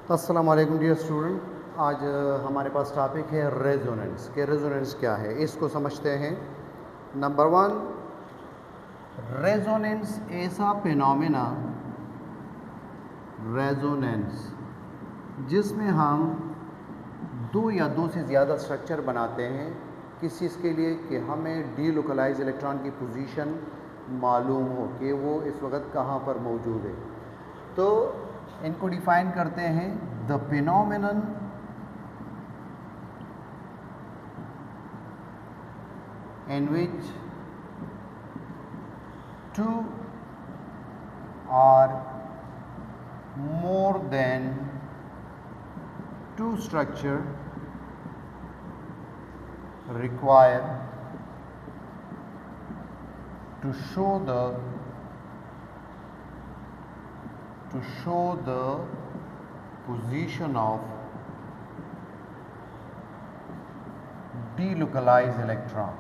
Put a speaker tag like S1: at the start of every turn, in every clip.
S1: अस्सलाम वालेकुम dear student. आज हमारे पास टॉपिक है रेजोनेंस के रेजोनेंस क्या है इसको समझते हैं। नंबर वन, रेजोनेंस ऐसा फिनोमेना रेजोनेंस जिसमें हम दो या दो से ज़्यादा स्ट्रक्चर बनाते हैं किस चीज़ के लिए कि हमें डीलोकलाइज इलेक्ट्रॉन की पोजीशन मालूम हो कि वो इस वक्त कहाँ पर मौजूद है। तो इनको डिफाइन करते हैं the phenomenon in which two or more than two structure require to show the position of delocalized electron.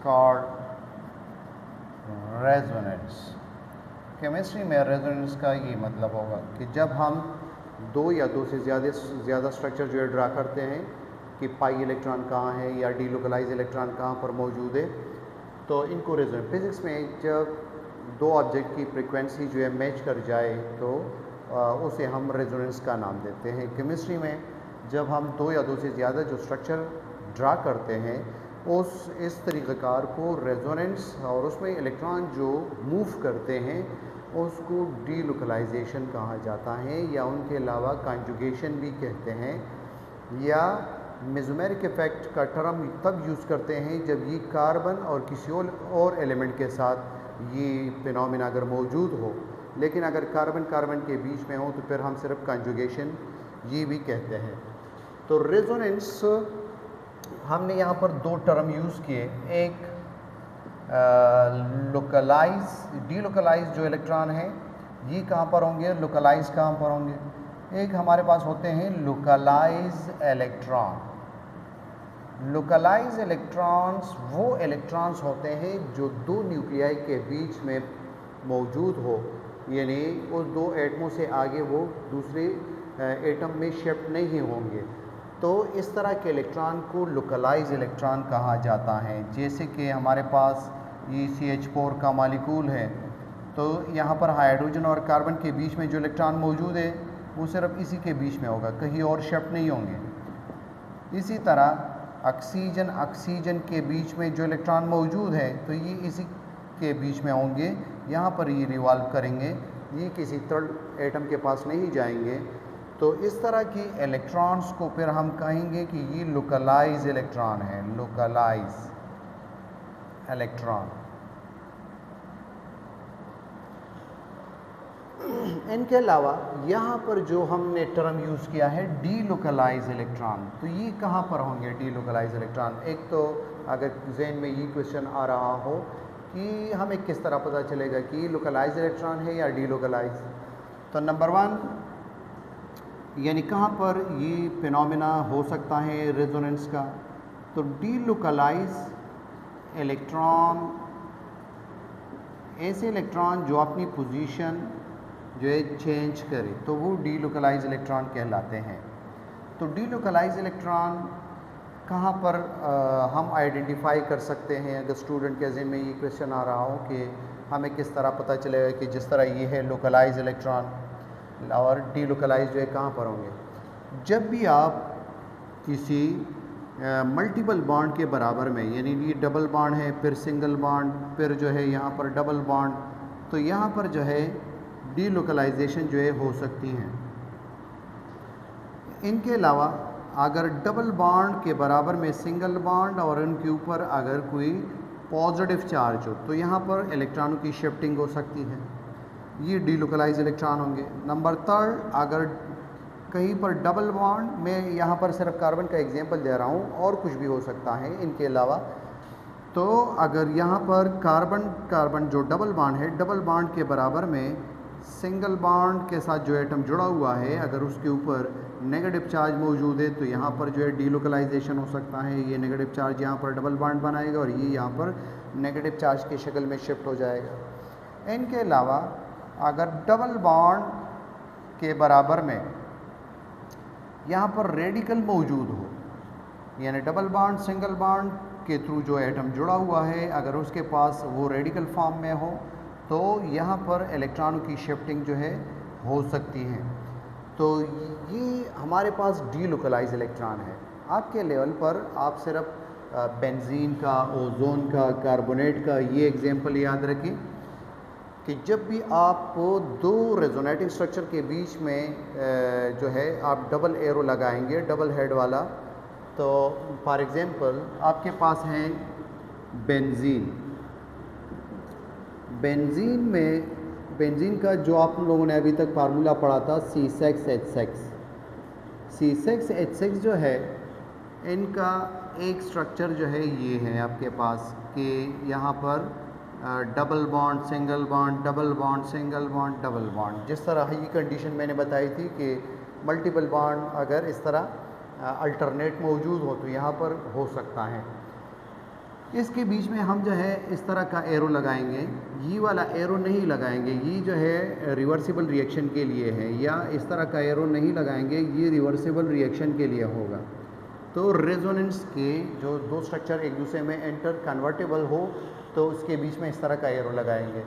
S1: Called resonance. Chemistry में रेजोनेंस का ये मतलब होगा कि जब हम दो या दो से ज़्यादा स्ट्रक्चर जो है ड्रा करते हैं कि पाई इलेक्ट्रॉन कहाँ है या डीलोकलाइज इलेक्ट्रॉन कहाँ पर मौजूद है, तो इनको रेजोनेंस। फिज़िक्स में जब दो ऑब्जेक्ट की फ्रीक्वेंसी जो है मैच कर जाए तो उसे हम रेजोनेंस का नाम देते हैं। केमिस्ट्री में जब हम दो या दो से ज़्यादा जो स्ट्रक्चर ड्रा करते हैं इस तरीक़ाकार को रेजोनेंस, और उसमें इलेक्ट्रॉन जो मूव करते हैं उसको डीलोकलाइजेशन कहा जाता है, या उनके अलावा कॉन्जुगेशन भी कहते हैं, या मेसोमेरिक इफ़ेक्ट का टर्म तब यूज़ करते हैं जब ये कार्बन और किसी और एलिमेंट के साथ ये फिनोमेना अगर मौजूद हो। लेकिन अगर कार्बन के बीच में हो तो फिर हम सिर्फ कॉन्जुगेशन ये भी कहते हैं। तो रेजोनेंस हमने यहाँ पर दो टर्म यूज़ किए, एक डीलोकलाइज जो इलेक्ट्रॉन है ये कहाँ पर होंगे, लोकलाइज कहाँ पर होंगे। एक हमारे पास होते हैं लोकलाइज इलेक्ट्रॉन। लोकलाइज इलेक्ट्रॉन्स वो इलेक्ट्रॉन्स होते हैं जो दो न्यूक्लियाई के बीच में मौजूद हो, यानी उस दो एटमों से आगे वो दूसरे एटम में शिफ्ट नहीं होंगे। तो इस तरह के इलेक्ट्रॉन को लोकलाइज इलेक्ट्रॉन कहा जाता है। जैसे कि हमारे पास ये CH4 का मॉलिक्यूल है, तो यहाँ पर हाइड्रोजन और कार्बन के बीच में जो इलेक्ट्रॉन मौजूद है वो सिर्फ इसी के बीच में होगा, कहीं और शिफ्ट नहीं होंगे। इसी तरह ऑक्सीजन के बीच में जो इलेक्ट्रॉन मौजूद है तो ये इसी के बीच में होंगे, यहाँ पर ये रिवॉल्व करेंगे, ये किसी थर्ड एटम के पास नहीं जाएंगे। तो इस तरह की इलेक्ट्रॉन्स को फिर हम कहेंगे कि ये लोकलाइज इलेक्ट्रॉन है, लोकलाइज इलेक्ट्रॉन। इनके अलावा यहाँ पर जो हमने टर्म यूज़ किया है डीलोकलाइज इलेक्ट्रॉन, तो ये कहाँ पर होंगे डीलोकलाइज इलेक्ट्रॉन। एक तो अगर जहन में ये क्वेश्चन आ रहा हो कि हमें किस तरह पता चलेगा कि लोकलाइज इलेक्ट्रॉन है या डीलोकलाइज, तो नंबर वन यानी कहाँ पर ये फिनोमेना हो सकता है रेजोनेंस का, तो डीलोकलाइज इलेक्ट्रॉन ऐसे इलेक्ट्रॉन जो अपनी पोजीशन जो है चेंज करे तो वो डीलोकलाइज इलेक्ट्रॉन कहलाते हैं। तो डीलोकलाइज इलेक्ट्रॉन कहाँ पर हम आइडेंटिफाई कर सकते हैं। अगर स्टूडेंट के ज़हन में ये क्वेश्चन आ रहा हो कि हमें किस तरह पता चलेगा कि जिस तरह ये है लोकलाइज इलेक्ट्रॉन और डीलोकलाइज जो है कहाँ पर होंगे। जब भी आप किसी मल्टीपल बॉन्ड के बराबर में, यानी ये डबल बॉन्ड है, फिर सिंगल बॉन्ड, फिर जो है यहाँ पर डबल बॉन्ड, तो यहाँ पर जो है डीलोकलाइजेशन जो है हो सकती हैं। इनके अलावा अगर डबल बॉन्ड के बराबर में सिंगल बॉन्ड और उनके ऊपर अगर कोई पॉजिटिव चार्ज हो तो यहाँ पर इलेक्ट्रॉनों की शिफ्टिंग हो सकती है, ये डीलोकलाइज इलेक्ट्रॉन होंगे। नंबर थर्ड, अगर कहीं पर डबल बॉन्ड, मैं यहाँ पर सिर्फ कार्बन का एग्जांपल दे रहा हूँ और कुछ भी हो सकता है इनके अलावा, तो अगर यहाँ पर कार्बन जो डबल बॉन्ड है, डबल बॉन्ड के बराबर में सिंगल बॉन्ड के साथ जो एटम जुड़ा हुआ है, अगर उसके ऊपर नेगेटिव चार्ज मौजूद है तो यहाँ पर जो है डीलोकलाइजेशन हो सकता है। ये नेगेटिव चार्ज यहाँ पर डबल बॉन्ड बनाएगा और ये यहाँ पर नेगेटिव चार्ज की शक्ल में शिफ्ट हो जाएगा। इनके अलावा अगर डबल बॉन्ड के बराबर में यहाँ पर रेडिकल मौजूद हो, यानी डबल बॉन्ड सिंगल बॉन्ड के थ्रू जो एटम जुड़ा हुआ है, अगर उसके पास वो रेडिकल फॉर्म में हो तो यहाँ पर इलेक्ट्रॉनों की शिफ्टिंग जो है हो सकती है। तो ये हमारे पास डीलोकलाइज इलेक्ट्रॉन है। आपके लेवल पर आप सिर्फ बेंजीन का, ओजोन का, कार्बोनेट का ये एग्जांपल याद रखें कि जब भी आप दो रेजोनेटिंग स्ट्रक्चर के बीच में जो है आप डबल एरो लगाएंगे, डबल हेड वाला, तो फॉर एग्जांपल आपके पास है बेंजीन। बेंजीन का जो आप लोगों ने अभी तक फार्मूला पढ़ा था C6H6, C6H6 जो है इनका एक स्ट्रक्चर जो है ये है आपके पास कि यहाँ पर double bond single bond, double bond single bond, double bond. जिस तरह ये कंडीशन मैंने बताई थी कि मल्टीपल बॉन्ड अगर इस तरह अल्टरनेट मौजूद हो तो यहाँ पर हो सकता है। इसके बीच में हम जो है इस तरह का एरो लगाएंगे, ये वाला एरो नहीं लगाएंगे, ये जो है रिवर्सिबल रिएक्शन के लिए है, या इस तरह का एरो नहीं लगाएंगे, ये रिवर्सिबल रिएक्शन के लिए होगा। तो रेजोनेंस के जो दो स्ट्रक्चर एक दूसरे में एंटर कन्वर्टेबल हो तो उसके बीच में इस तरह का एरो लगाएंगे।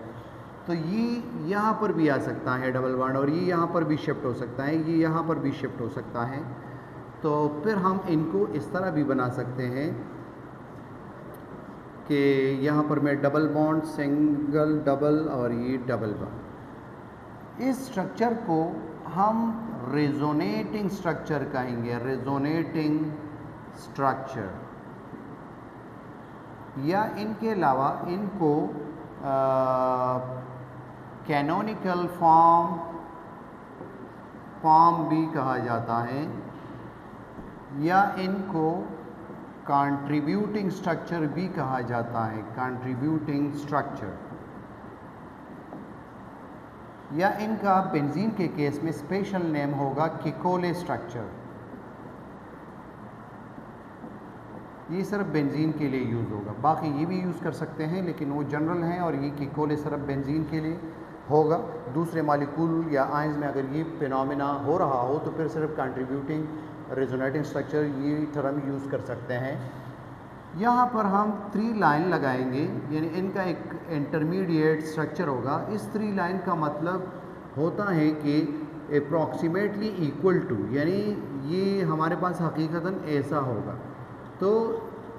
S1: तो ये यहाँ पर भी आ सकता है डबल बॉन्ड, और ये यहाँ पर भी शिफ्ट हो सकता है, ये यहाँ पर भी शिफ्ट हो सकता है। तो फिर हम इनको इस तरह भी बना सकते हैं कि यहाँ पर मैं डबल बॉन्ड सिंगल डबल और ये डबल बॉन्ड। इस स्ट्रक्चर को हम रेजोनेटिंग स्ट्रक्चर कहेंगे, रेजोनेटिंग स्ट्रक्चर। या इनके अलावा इनको कैनोनिकल फॉर्म भी कहा जाता है, या इनको कंट्रीब्यूटिंग स्ट्रक्चर भी कहा जाता है, कंट्रीब्यूटिंग स्ट्रक्चर। या इनका बेंजीन के केस में स्पेशल नेम होगा किकोले स्ट्रक्चर। ये सिर्फ बेंजीन के लिए यूज़ होगा, बाकी ये भी यूज़ कर सकते हैं लेकिन वो जनरल हैं, और ये किकोले सिर्फ बेंजीन के लिए होगा। दूसरे मालिक्यूल या आयंस में अगर ये फिनोमेना हो रहा हो तो फिर सिर्फ कंट्रीब्यूटिंग रेजोनेटिंग स्ट्रक्चर ये टर्म यूज़ कर सकते हैं। यहाँ पर हम 3 लाइन लगाएंगे, यानी इनका एक इंटरमीडिएट स्ट्रक्चर होगा। इस 3 लाइन का मतलब होता है कि अप्रॉक्सीमेटली इक्वल टू, यानी ये हमारे पास हकीकतन ऐसा होगा। तो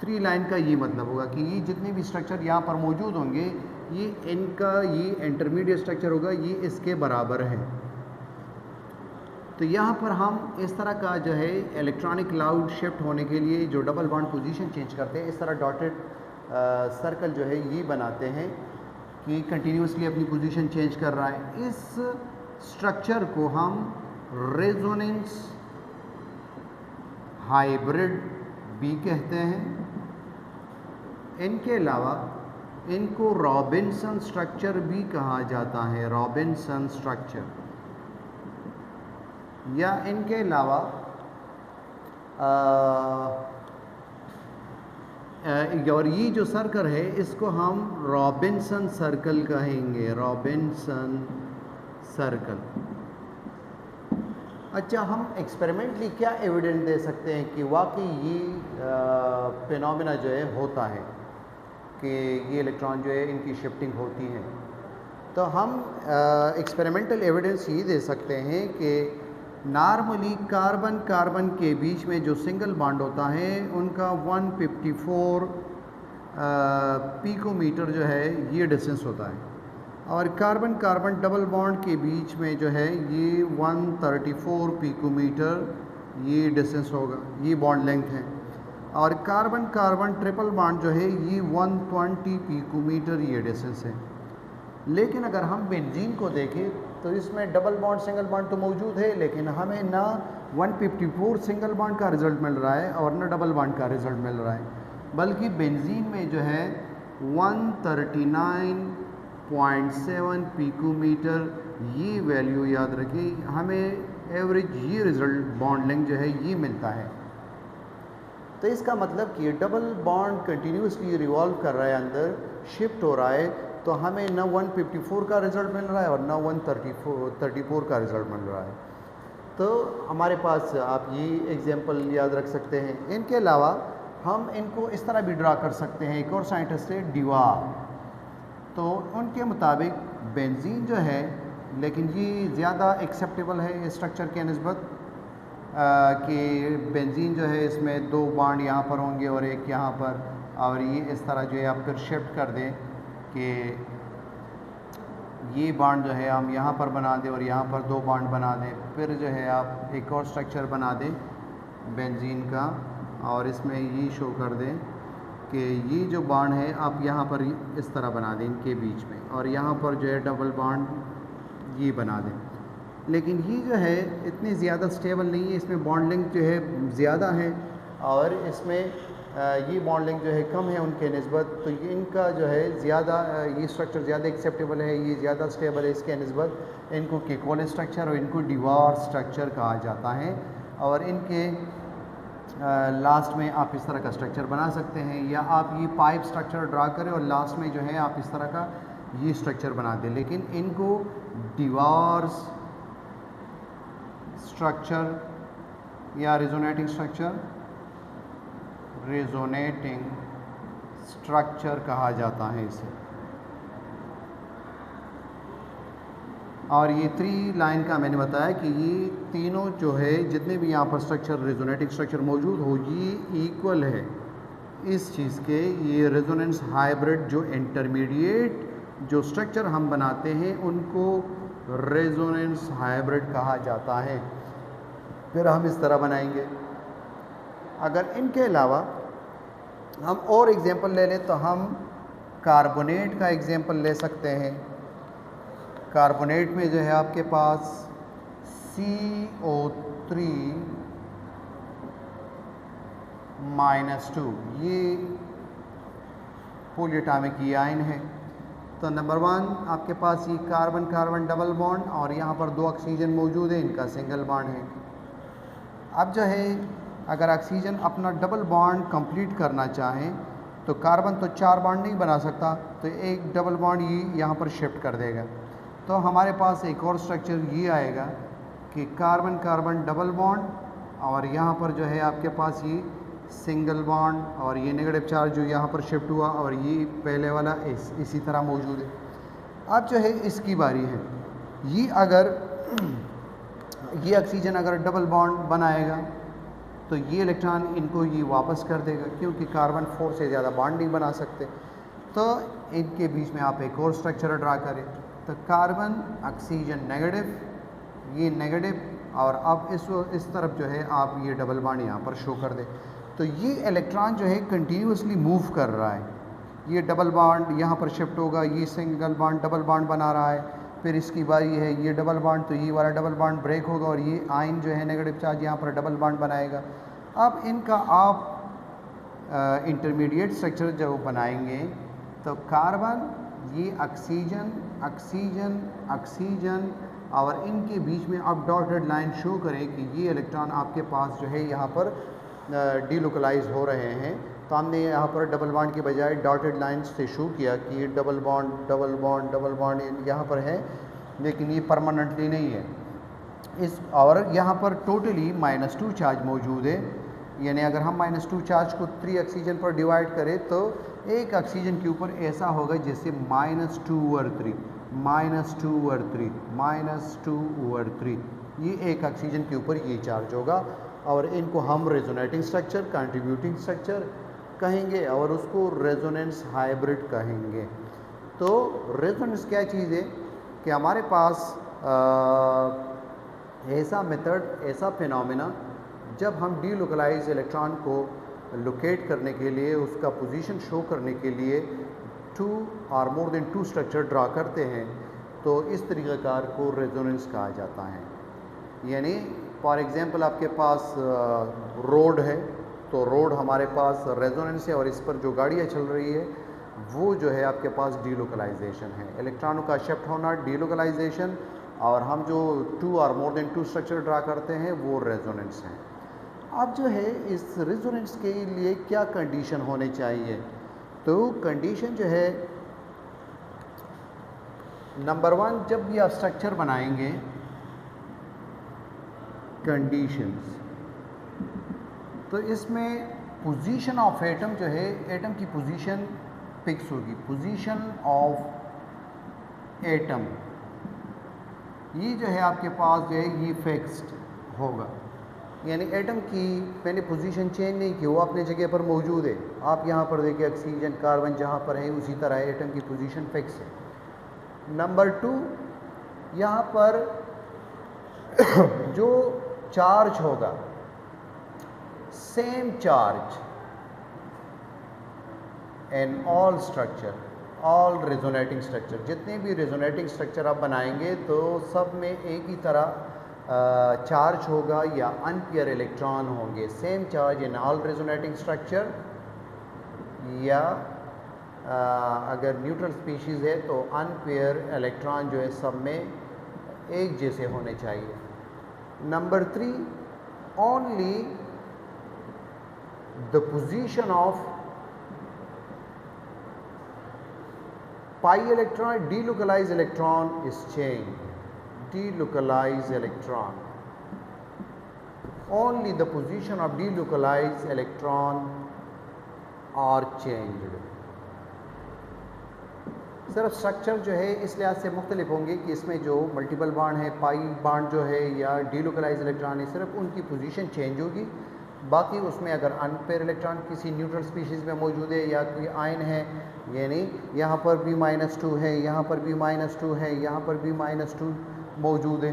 S1: 3 लाइन का ये मतलब होगा कि ये जितने भी स्ट्रक्चर यहाँ पर मौजूद होंगे, ये इनका ये इंटरमीडिएट स्ट्रक्चर होगा, ये इसके बराबर है। तो यहाँ पर हम इस तरह का जो है इलेक्ट्रॉनिक क्लाउड शिफ्ट होने के लिए जो डबल बॉन्ड पोजीशन चेंज करते हैं, इस तरह डॉटेड सर्कल जो है ये बनाते हैं कि कंटिन्यूसली अपनी पोजीशन चेंज कर रहा है। इस स्ट्रक्चर को हम रेजोनेंस हाइब्रिड भी कहते हैं। इनके अलावा इनको रॉबिन्सन स्ट्रक्चर भी कहा जाता है, रॉबिन्सन स्ट्रक्चर। या इनके अलावा और ये जो सर्कल है इसको हम रॉबिन्सन सर्कल कहेंगे, रॉबिन्सन सर्कल। अच्छा, हम एक्सपेरिमेंटली क्या एविडेंस दे सकते हैं कि वाकई ये फिनोमेना जो है होता है कि ये इलेक्ट्रॉन जो है इनकी शिफ्टिंग होती है। तो हम एक्सपेरिमेंटल एविडेंस ये दे सकते हैं कि नॉर्मली कार्बन कार्बन के बीच में जो सिंगल बॉन्ड होता है उनका 154 पिकोमीटर जो है ये डिस्टेंस होता है, और कार्बन कार्बन डबल बॉन्ड के बीच में जो है ये 134 पिकोमीटर ये डिस्टेंस होगा, ये बॉन्ड लेंथ है। और कार्बन कार्बन ट्रिपल बॉन्ड जो है ये 120 पिकोमीटर ये डिस्टेंस है। लेकिन अगर हम बेंजीन को देखें तो इसमें डबल बॉन्ड सिंगल बॉन्ड तो मौजूद है, लेकिन हमें ना 154 सिंगल बॉन्ड का रिज़ल्ट मिल रहा है और ना डबल बॉन्ड का रिज़ल्ट मिल रहा है, बल्कि बेंजीन में जो है 139 0.7 पिकोमीटर, ये वैल्यू याद रखिए, हमें एवरेज ये रिज़ल्ट बॉन्ड लेंथ जो है ये मिलता है। तो इसका मतलब कि डबल बॉन्ड कंटिन्यूसली रिवॉल्व कर रहा है, अंदर शिफ्ट हो रहा है, तो हमें न 154 का रिज़ल्ट मिल रहा है और न 134 का रिज़ल्ट मिल रहा है। तो हमारे पास आप ये एग्जांपल याद रख सकते हैं। इनके अलावा हम इनको इस तरह भी ड्रा कर सकते हैं। एक और साइंटिस्ट है डिवार, तो उनके मुताबिक बेंजीन जो है, लेकिन ये ज़्यादा एक्सेप्टेबल है इस स्ट्रक्चर के निस्बत कि बेंजीन जो है इसमें 2 बॉन्ड यहाँ पर होंगे और एक यहाँ पर, और ये इस तरह जो है आप फिर शिफ्ट कर दें कि ये बॉन्ड जो है हम यहाँ पर बना दें और यहाँ पर 2 बॉन्ड बना दें, फिर जो है आप एक और स्ट्रक्चर बना दें बेंजीन का और इसमें ये शो कर दें कि ये जो बॉन्ड है आप यहाँ पर इस तरह बना दें इनके बीच में, और यहाँ पर जो है डबल बॉन्ड ये बना दें। लेकिन ये जो है इतनी ज़्यादा स्टेबल नहीं है, इसमें बॉन्ड लेंथ जो है ज़्यादा है और इसमें ये बॉन्ड लेंथ जो है कम है उनके निस्बत। तो ये इनका जो है ज़्यादा ये स्ट्रक्चर ज़्यादा एक्सेप्टेबल है, ये ज़्यादा स्टेबल है इसके निस्बत। इनको केकोले स्ट्रक्चर और इनको डिवार स्ट्रक्चर कहा जाता है। और इनके लास्ट में आप इस तरह का स्ट्रक्चर बना सकते हैं, या आप ये पाइप स्ट्रक्चर ड्रा करें और लास्ट में जो है आप इस तरह का ये स्ट्रक्चर बना दें। लेकिन इनको डिवार्स स्ट्रक्चर या रेजोनेटिंग स्ट्रक्चर कहा जाता है इसे। और ये 3 लाइन का मैंने बताया कि ये तीनों जो है जितने भी यहाँ पर स्ट्रक्चर रेजोनेटिंग स्ट्रक्चर मौजूद हो, ये इक्वल है इस चीज़ के। ये रेजोनेंस हाइब्रिड जो इंटरमीडिएट जो स्ट्रक्चर हम बनाते हैं उनको रेजोनेंस हाइब्रिड कहा जाता है। फिर हम इस तरह बनाएंगे। अगर इनके अलावा हम और एग्जांपल ले लें तो हम कार्बोनेट का एग्जांपल ले सकते हैं। कार्बोनेट में जो है आपके पास CO3 -2 ये पॉलीएटॉमिक आयन है। तो नंबर 1 आपके पास ये कार्बन कार्बन डबल बॉन्ड और यहाँ पर 2 ऑक्सीजन मौजूद है, इनका सिंगल बॉन्ड है। अब जो है अगर ऑक्सीजन अपना डबल बॉन्ड कंप्लीट करना चाहें तो कार्बन तो 4 बॉन्ड नहीं बना सकता, तो एक डबल बॉन्ड ये यहाँ पर शिफ्ट कर देगा। तो हमारे पास एक और स्ट्रक्चर ये आएगा कि कार्बन कार्बन डबल बॉन्ड और यहाँ पर जो है आपके पास ये सिंगल बॉन्ड और ये नेगेटिव चार्ज जो यहाँ पर शिफ्ट हुआ और ये पहले वाला इसी तरह मौजूद है। अब जो है इसकी बारी है, ये अगर ये ऑक्सीजन अगर डबल बॉन्ड बनाएगा तो ये इलेक्ट्रॉन इनको ये वापस कर देगा, क्योंकि कार्बन 4 से ज़्यादा बॉन्ड नहीं बना सकते। तो इनके बीच में आप एक और स्ट्रक्चर ड्रा करें, तो कार्बन ऑक्सीजन नेगेटिव, ये नेगेटिव, और अब इस तरफ जो है आप ये डबल बॉन्ड यहाँ पर शो कर दें। तो ये इलेक्ट्रॉन जो है कंटिन्यूसली मूव कर रहा है। ये डबल बॉन्ड यहाँ पर शिफ्ट होगा, ये सिंगल बॉन्ड डबल बॉन्ड बना रहा है, फिर इसकी बारी है ये डबल बॉन्ड, तो ये वाला डबल बॉन्ड ब्रेक होगा और ये आयन जो है नेगेटिव चार्ज यहाँ पर डबल बॉन्ड बनाएगा। अब इनका आप इंटरमीडिएट स्ट्रक्चर जब बनाएंगे तो कार्बन, ये ऑक्सीजन ऑक्सीजन ऑक्सीजन, और इनके बीच में आप डॉटेड लाइन शो करें कि ये इलेक्ट्रॉन आपके पास जो है यहाँ पर डीलोकलाइज हो रहे हैं। तो हमने यहाँ पर डबल बॉन्ड के बजाय डॉटेड लाइन से शो किया कि ये double bond double bond double bond यहाँ पर है, लेकिन ये परमानेंटली नहीं है इस। और यहाँ पर टोटली -2 चार्ज मौजूद है, यानी अगर हम -2 चार्ज को 3 ऑक्सीजन पर डिवाइड करें तो एक ऑक्सीजन के ऊपर ऐसा होगा जैसे -2/3 -2/3 -2/3, ये एक ऑक्सीजन के ऊपर ये चार्ज होगा। और इनको हम रेजोनेटिंग स्ट्रक्चर, कंट्रीब्यूटिंग स्ट्रक्चर कहेंगे और उसको रेजोनेंस हाइब्रिड कहेंगे। तो रेजोनेंस क्या चीज़ है कि हमारे पास ऐसा मेथड, ऐसा फिनोमेना, जब हम डीलोकलाइज इलेक्ट्रॉन को लोकेट करने के लिए, उसका पोजीशन शो करने के लिए 2 और मोर देन 2 स्ट्रक्चर ड्रा करते हैं, तो इस तरीक़ाकार को रेजोनेंस कहा जाता है। यानी फॉर एग्ज़ाम्पल आपके पास रोड है, तो रोड हमारे पास रेजोनेंस है और इस पर जो गाड़ियाँ चल रही है वो जो है आपके पास डीलोकलाइजेशन है। इलेक्ट्रॉनों का शिफ्ट होना डीलोकलाइजेशन, और हम जो 2 और मोर देन 2 स्ट्रक्चर ड्रा करते हैं वो रेजोनेंस हैं। अब जो है इस रेजोनेंस के लिए क्या कंडीशन होने चाहिए, तो कंडीशन जो है नंबर 1, जब भी आप स्ट्रक्चर बनाएंगे कंडीशंस, तो इसमें पोजीशन ऑफ एटम जो है, एटम की पोजीशन फिक्स होगी। पोजीशन ऑफ एटम ये जो है आपके पास जो है ये फिक्स्ड होगा, यानी एटम की मैंने पोजीशन चेंज नहीं की, वो अपने जगह पर मौजूद है। आप यहाँ पर देखिए ऑक्सीजन कार्बन जहाँ पर है उसी तरह एटम की पोजीशन फिक्स है। नंबर 2, यहाँ पर जो चार्ज होगा, same charge in all structure, all resonating structure, जितने भी रेजोनेटिंग स्ट्रक्चर आप बनाएंगे तो सब में एक ही तरह चार्ज होगा या अनपेयर इलेक्ट्रॉन होंगे। Same charge in all resonating structure, या अगर न्यूट्रल स्पीशीज़ है तो अनपेयर इलेक्ट्रॉन जो है सब में एक जैसे होने चाहिए। Number 3, only the position of pi electron, delocalized electron is changed. Delocalized electron. Only the position of delocalized electron are changed. सिर्फ स्ट्रक्चर जो है इस लिहाज से मुख्तलिफ होंगे कि इसमें जो मल्टीपल बॉन्ड है, पाई बॉन्ड जो है या डीलोकलाइज इलेक्ट्रॉन है, सिर्फ उनकी पोजीशन चेंज होगी। बाकी उसमें अगर अनपेयर इलेक्ट्रॉन किसी न्यूट्रल स्पीशीज़ में मौजूद है या कोई आयन है, यानी यहाँ पर भी -2 है, यहाँ पर भी -2 है, यहाँ पर भी -2 मौजूद है,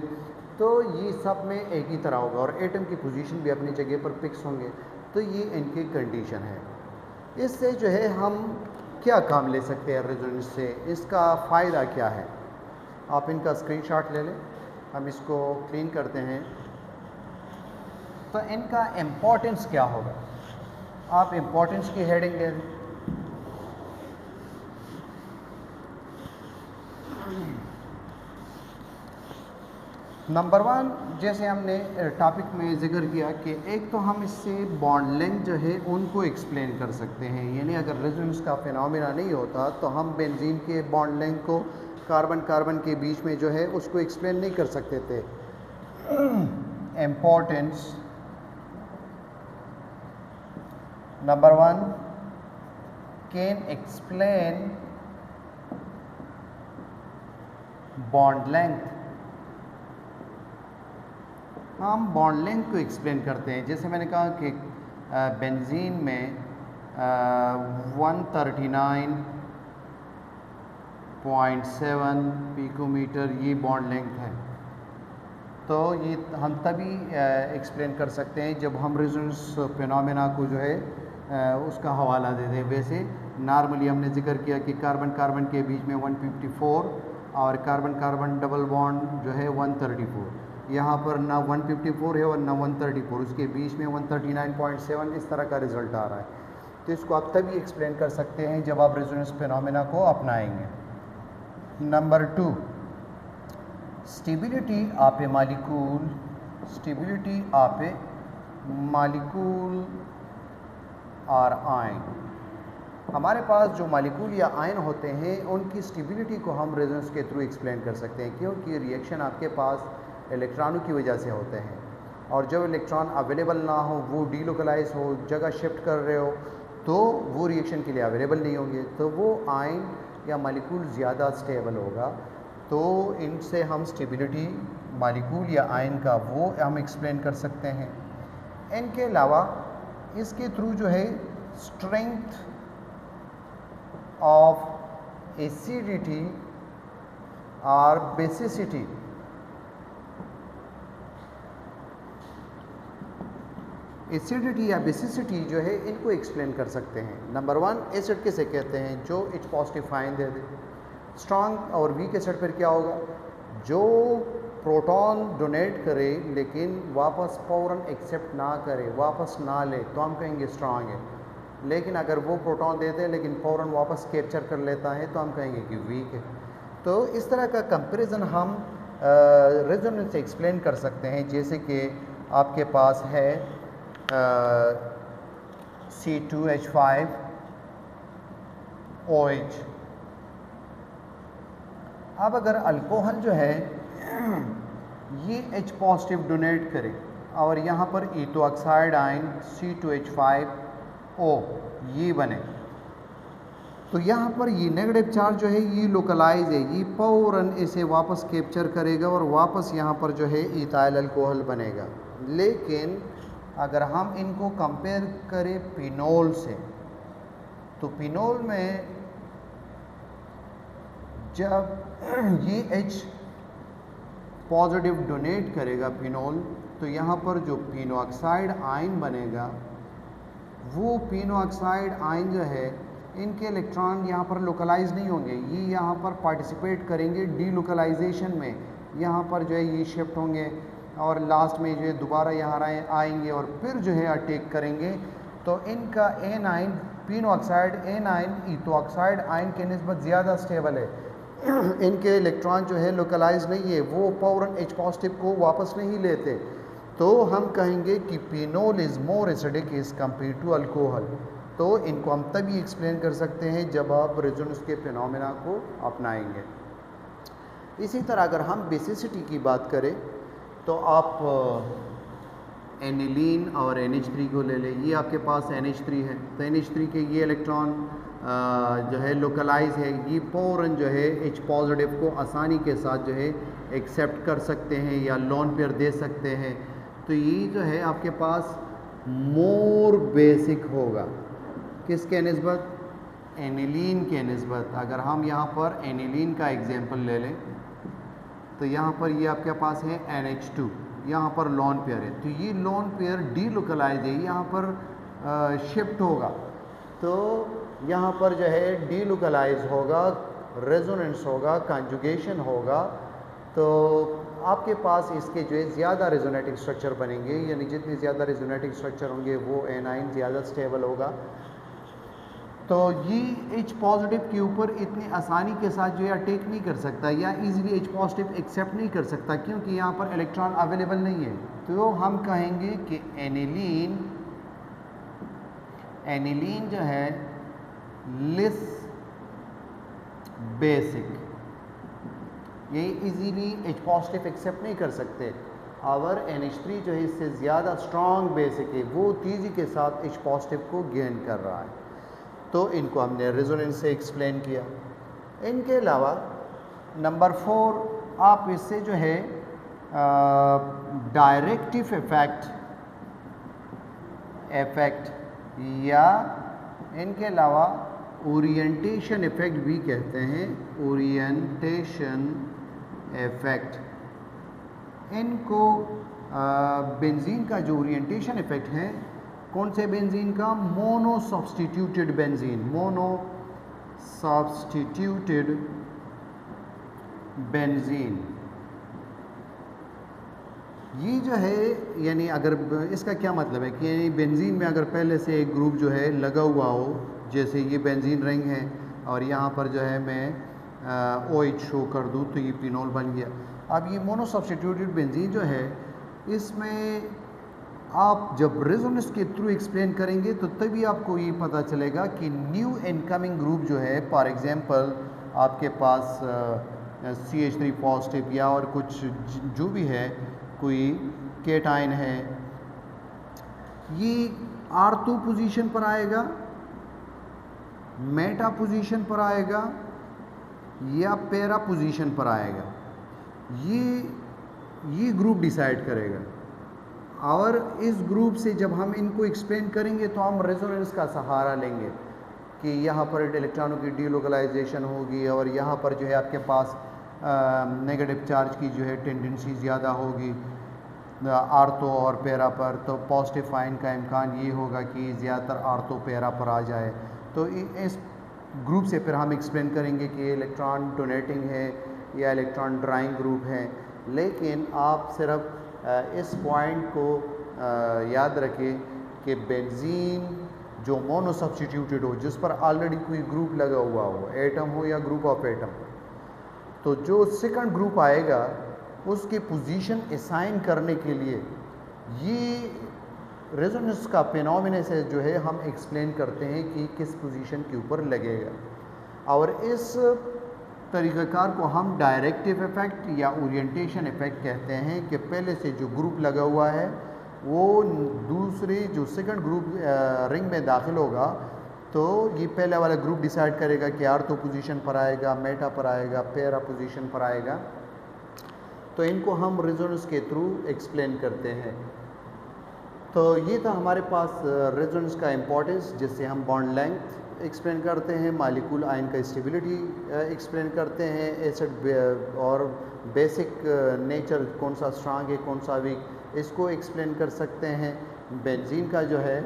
S1: तो ये सब में एक ही तरह होगा और एटम की पोजीशन भी अपनी जगह पर फिक्स होंगे। तो ये इनकी कंडीशन है। इससे जो है हम क्या काम ले सकते हैं रेजोनेंस से, इसका फ़ायदा क्या है। आप इनका स्क्रीनशॉट ले लें, हम इसको क्लीन करते हैं। तो इनका इम्पोर्टेंस क्या होगा, आप इम्पोर्टेंस की हेडिंग ले लें। नंबर 1, जैसे हमने टॉपिक में जिक्र किया कि एक तो हम इससे बॉन्ड लेंथ जो है उनको एक्सप्लेन कर सकते हैं, यानी अगर रेजोनेंस का फिनोमेना नहीं होता तो हम बेंजीन के बॉन्ड लेंथ को कार्बन कार्बन के बीच में जो है उसको एक्सप्लेन नहीं कर सकते थे। Importance number 1, can explain bond length. हम बॉन्ड लेंथ को एक्सप्लेन करते हैं। जैसे मैंने कहा कि बेंजीन में 139.7 पिकोमीटर ये बॉन्ड लेंथ है, तो ये हम तभी एक्सप्लेन कर सकते हैं जब हम रेजोनेंस फिनोमेना को जो है उसका हवाला दे दें। वैसे नॉर्मली हमने जिक्र किया कि कार्बन कार्बन के बीच में 154 और कार्बन कार्बन डबल बॉन्ड जो है 134, यहाँ पर ना 154 है और ना 134, उसके बीच में 139.7 इस तरह का रिज़ल्ट आ रहा है। तो इसको आप तभी एक्सप्लेन कर सकते हैं जब आप रेजोनेंस फिनोमेना को अपनाएंगे। Number 2, stability of A molecule, stability of A molecule और आयन। हमारे पास जो मॉलिक्यूल या आयन होते हैं उनकी स्टेबिलिटी को हम रेजोनेंस के थ्रू एक्सप्लेन कर सकते हैं, क्योंकि रिएक्शन आपके पास इलेक्ट्रॉनों की वजह से होते हैं और जब इलेक्ट्रॉन अवेलेबल ना हो, वो डीलोकलाइज हो, जगह शिफ्ट कर रहे हो, तो वो रिएक्शन के लिए अवेलेबल नहीं होंगे, तो वो आयन या मॉलिक्यूल ज़्यादा स्टेबल होगा। तो इनसे हम स्टेबिलिटी मॉलिक्यूल या आयन का वो हम एक्सप्लेन कर सकते हैं। इनके अलावा इसके थ्रू जो है स्ट्रेंथ ऑफ एसिडिटी और बेसिसिटी, एसिडिटी या बेसिसिटी जो है इनको एक्सप्लेन कर सकते हैं। नंबर 1, एसिड किसे कहते हैं, जो H पॉजिटिव आयन दे दे। स्ट्रॉन्ग और वीक एसिड पर क्या होगा, जो प्रोटॉन डोनेट करे लेकिन वापस फ़ौरन एक्सेप्ट ना करे, वापस ना ले, तो हम कहेंगे स्ट्रॉन्ग है। लेकिन अगर वो प्रोटॉन देते हैं लेकिन फ़ौरन वापस कैप्चर कर लेता है तो हम कहेंगे कि वीक है। तो इस तरह का कंपैरिजन हम रेजोनेंस से एक्सप्लेन कर सकते हैं। जैसे कि आपके पास है C2H5OH। अब अगर अल्कोहल जो है ये H पॉजिटिव डोनेट करे और यहाँ पर ईथो ऑक्साइड आयन C2H5O ये बने, तो यहाँ पर ये नेगेटिव चार्ज जो है ये लोकलाइज है, ये फ़ौरन इसे वापस कैप्चर करेगा और वापस यहाँ पर जो है इथाइल अल्कोहल बनेगा। लेकिन अगर हम इनको कंपेयर करें फिनोल से, तो फिनोल में जब ये H पॉजिटिव डोनेट करेगा फिनोल, तो यहाँ पर जो फिनोऑक्साइड आयन बनेगा, वो फिनोऑक्साइड आयन जो है इनके इलेक्ट्रॉन यहाँ पर लोकलाइज नहीं होंगे, ये यहाँ पर पार्टिसिपेट करेंगे डीलोकलाइजेशन में। यहाँ पर जो है ये शिफ्ट होंगे और लास्ट में जो है दोबारा यहाँ आएंगे और फिर जो है अटैक करेंगे। तो इनका an ion phenoxide an ion ethoxide ion के निस्बत ज़्यादा स्टेबल है। इनके इलेक्ट्रॉन जो है लोकलाइज नहीं है, वो फ़ौरन H पॉजिटिव को वापस नहीं लेते। तो हम कहेंगे कि phenol is more acidic is compare to alcohol. तो इनको हम तभी एक्सप्लेन कर सकते हैं जब आप रेजोनेंस के फिनोमेना को अपनाएंगे। इसी तरह अगर हम बेसिसिटी की बात करें तो आप एनिलीन और NH3 को ले लें। ये आपके पास NH3 है, तो NH3 के ये इलेक्ट्रॉन जो है लोकलाइज है, ये फ़ौरन जो है H पॉजिटिव को आसानी के साथ जो है एक्सेप्ट कर सकते हैं या लोन पेयर दे सकते हैं। तो ये जो है आपके पास मोर बेसिक होगा, किसके निस्बत? एनिलीन के निस्बत। अगर हम यहाँ पर एनिलीन का एग्जांपल ले लें तो यहाँ पर ये आपके पास है NH2, यहाँ पर लोन पेयर है, तो ये लोन पेयर डीलोकलाइज है, यहाँ पर शिफ्ट होगा, तो यहाँ पर जो है डीलोकलाइज होगा, रेजोनेंस होगा, कंजुगेशन होगा। तो आपके पास इसके जो है ज़्यादा रेजोनेटिक स्ट्रक्चर बनेंगे, यानी जितने ज़्यादा रेजोनेटिक स्ट्रक्चर होंगे वो एनाइन ज़्यादा स्टेबल होगा। तो ये H पॉजिटिव के ऊपर इतनी आसानी के साथ जो है अटैक नहीं कर सकता या इजीली H पॉजिटिव एक्सेप्ट नहीं कर सकता, क्योंकि यहाँ पर इलेक्ट्रॉन अवेलेबल नहीं है। तो हम कहेंगे कि एनिलीन जो है लेस बेसिक, ये इजीली H पॉजिटिव एक्सेप्ट नहीं कर सकते। और NH3 जो है इससे ज़्यादा स्ट्रॉन्ग बेसिक है, वो तेज़ी के साथ H पॉजिटिव को गेन कर रहा है। तो इनको हमने रेजोनेंस से एक्सप्लेन किया। इनके अलावा नंबर 4 आप इससे जो है डायरेक्टिव इफेक्ट या इनके अलावा ओरिएंटेशन इफेक्ट भी कहते हैं, ओरिएंटेशन इफेक्ट। इनको बेंजीन का जो ओरिएंटेशन इफेक्ट है, कौन से बेंजीन का? Mono substituted benzene. ये जो है यानी अगर इसका क्या मतलब है कि बेंजीन में अगर पहले से एक ग्रुप जो है लगा हुआ हो, जैसे ये बेंजीन रिंग है और यहाँ पर जो है मैं OH शो कर दूँ तो ये फिनोल बन गया। अब ये मोनो सब्स्टिट्यूटेड बेंजीन जो है, इसमें आप जब रेजोनेंस के थ्रू एक्सप्लेन करेंगे तो तभी आपको ये पता चलेगा कि न्यू इनकमिंग ग्रुप जो है, फॉर एग्जांपल आपके पास CH3 पॉजिटिव या और कुछ जो भी है, कोई केटाइन है, ये R2 पोजीशन पर आएगा, मेटा पोजीशन पर आएगा या पैरा पोजीशन पर आएगा, ये ग्रुप डिसाइड करेगा। और इस ग्रुप से जब हम इनको एक्सप्लेन करेंगे तो हम रेजोनेंस का सहारा लेंगे कि यहाँ पर इलेक्ट्रॉनों की डीलोकलाइजेशन होगी और यहाँ पर जो है आपके पास नेगेटिव चार्ज की जो है टेंडेंसी ज़्यादा होगी आर्थो और पैरा पर, तो पॉजिटिव आयन का इम्कान ये होगा कि ज़्यादातर आर्थो पैरा पर आ जाए। तो इस ग्रुप से फिर हम एक्सप्लेन करेंगे कि इलेक्ट्रॉन डोनेटिंग है या इलेक्ट्रॉन ड्राइंग ग्रुप है। लेकिन आप सिर्फ इस पॉइंट को याद रखें कि बेंजीन जो मोनो सब्स्टिट्यूटेड हो, जिस पर ऑलरेडी कोई ग्रुप लगा हुआ हो, एटम हो या ग्रुप ऑफ एटम। तो जो सेकंड ग्रुप आएगा उसकी पोजीशन असाइन करने के लिए ये रेजोनेंस का फिनोमेना से जो है हम एक्सप्लेन करते हैं कि किस पोजीशन के ऊपर लगेगा। और इस तरीक़ाकार को हम डायरेक्टिव इफ़ेक्ट या ओरिएंटेशन इफ़ेक्ट कहते हैं कि पहले से जो ग्रुप लगा हुआ है वो दूसरी जो सेकंड ग्रुप रिंग में दाखिल होगा तो ये पहले वाला ग्रुप डिसाइड करेगा कि आर्थो पोजीशन पर आएगा, मेटा पर आएगा, पैरा पोजीशन पर आएगा। तो इनको हम रेजोनेंस के थ्रू एक्सप्लेन करते हैं। तो ये था हमारे पास रेजोनेंस का इम्पोर्टेंस, जिससे हम बॉन्ड लेंथ एक्सप्लेन करते हैं, मालिक्यूल आयन का स्टेबिलिटी एक्सप्लेन करते हैं, एसिड और बेसिक नेचर कौन सा स्ट्रांग है कौन सा वीक, इसको एक्सप्लेन कर सकते हैं। बेंजीन का जो है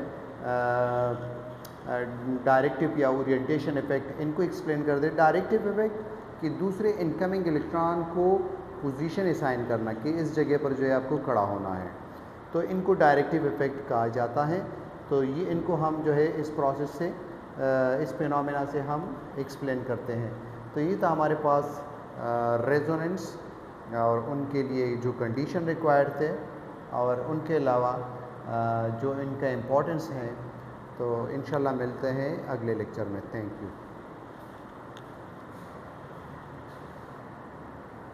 S1: डायरेक्टिव या ओरिएंटेशन इफ़ेक्ट, इनको एक्सप्लेन कर दे। डायरेक्टिव इफ़ेक्ट कि दूसरे इनकमिंग इलेक्ट्रॉन को पोजीशन असाइन करना कि इस जगह पर जो है आपको खड़ा होना है, तो इनको डायरेक्टिव इफ़ेक्ट कहा जाता है। तो ये इनको हम जो है इस प्रोसेस से इस फिनोमेना से हम एक्सप्लेन करते हैं। तो ये था हमारे पास रेजोनेंस और उनके लिए जो कंडीशन रिक्वायर्ड थे और उनके अलावा जो इनका इम्पोर्टेंस है। तो इंशाल्लाह मिलते हैं अगले लेक्चर में। Thank you.